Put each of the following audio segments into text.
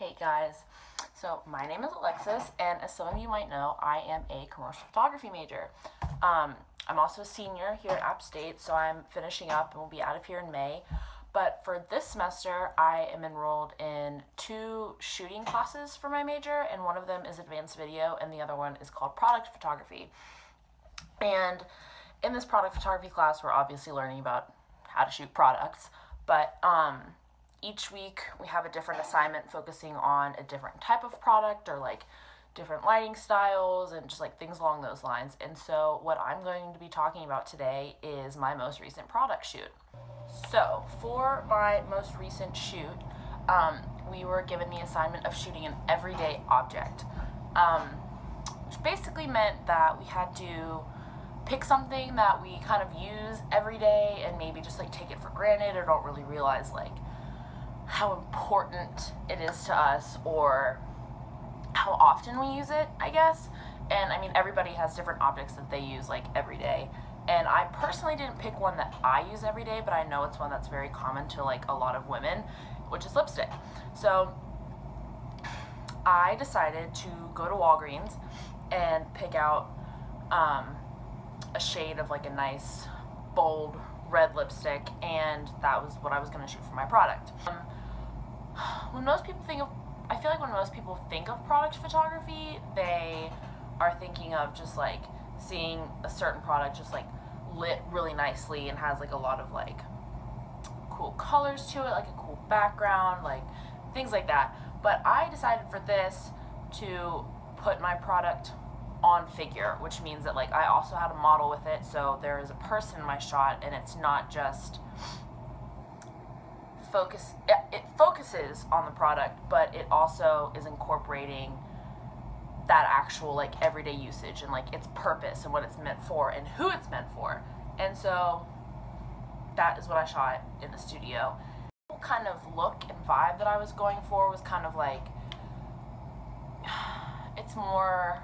Hey guys, so my name is Alexis, and as some of you might know, I am a commercial photography major. I'm also a senior here at App State, so I'm finishing up and will be out of here in May. But for this semester, I am enrolled in two shooting classes for my major, and one of them is advanced video, and the other one is called product photography. And in this product photography class, we're obviously learning about how to shoot products, but each week we have a different assignment focusing on a different type of product or like different lighting styles and just like things along those lines. And so what I'm going to be talking about today is my most recent product shoot. So for my most recent shoot, we were given the assignment of shooting an everyday object, which basically meant that we had to pick something that we kind of use every day and maybe just like take it for granted or don't really realize like how important it is to us or how often we use it, I guess. And I mean, everybody has different objects that they use like every day. And I personally didn't pick one that I use every day, but I know it's one that's very common to like a lot of women, which is lipstick. So I decided to go to Walgreens and pick out a shade of like a nice bold red lipstick, and that was what I was going to shoot for my product. I feel like when most people think of product photography, they are thinking of just like seeing a certain product just like lit really nicely and has like a lot of like cool colors to it, like a cool background, like things like that. But I decided for this to put my product on figure, which means that like I also had a model with it, so there is a person in my shot, and it's not just it focuses on the product, but it also is incorporating that actual like everyday usage and like its purpose and what it's meant for and who it's meant for. And so that is what I shot in the studio. The kind of look and vibe that I was going for was kind of like it's more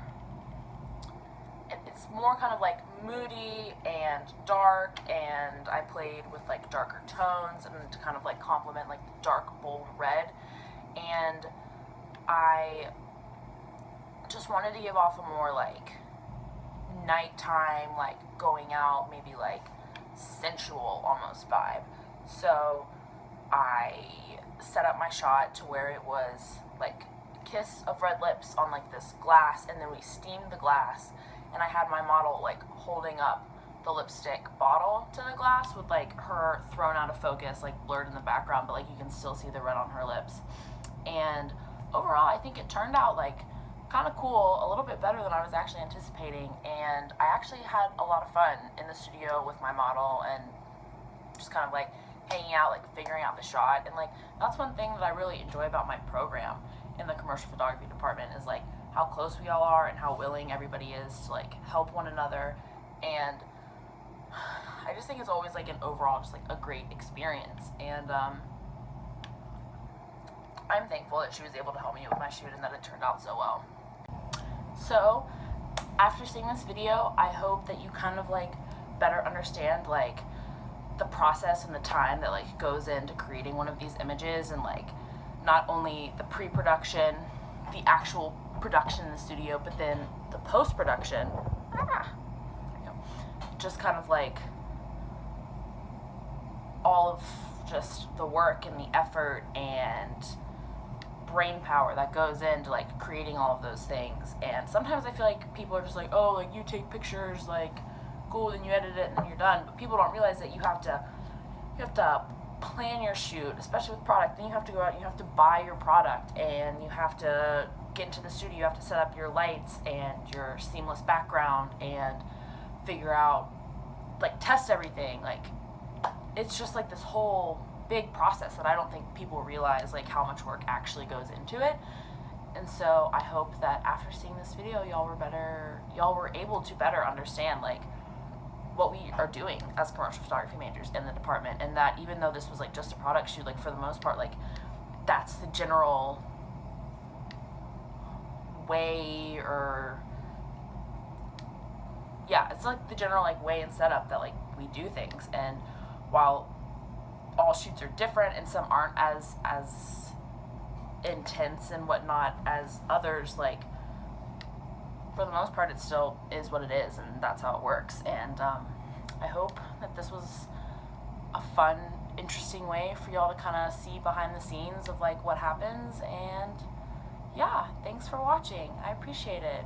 kind of like moody and dark, and I played with like darker tones and to kind of like complement like the dark bold red, and I just wanted to give off a more like nighttime, like going out, maybe like sensual almost vibe. So I set up my shot to where it was like a kiss of red lips on like this glass, and then we steamed the glass, and I had my model like holding up the lipstick bottle to the glass with like her thrown out of focus, like blurred in the background, but like you can still see the red on her lips. And overall, I think it turned out like kind of cool, a little bit better than I was actually anticipating, and I actually had a lot of fun in the studio with my model and just kind of like hanging out, like figuring out the shot. And like that's one thing that I really enjoy about my program in the commercial photography department is like how close we all are and how willing everybody is to like help one another. And I just think it's always like an overall just like a great experience, and I'm thankful that she was able to help me with my shoot and that it turned out so well. So after seeing this video, I hope that you kind of like better understand like the process and the time that like goes into creating one of these images, and like not only the pre-production, the actual production in the studio, but then the post-production. Just kind of like all of just the work and the effort and brain power that goes into like creating all of those things. And sometimes I feel like people are just like, oh, like you take pictures, like cool, then you edit it and then you're done. But people don't realize that you have to plan your shoot, especially with product. Then you have to go out and you have to buy your product, and you have to get into the studio, you have to set up your lights and your seamless background and figure out, like test everything. Like it's just like this whole big process that I don't think people realize like how much work actually goes into it. And so I hope that after seeing this video, y'all were able to better understand like what we are doing as commercial photography majors in the department, and that even though this was like just a product shoot, like for the most part, like that's the general way, or yeah, it's like the general like way and setup that like we do things. And while all shoots are different and some aren't as intense and whatnot as others, like, for the most part, it still is what it is, and that's how it works. And I hope that this was a fun, interesting way for y'all to kind of see behind the scenes of like what happens. And yeah, thanks for watching. I appreciate it.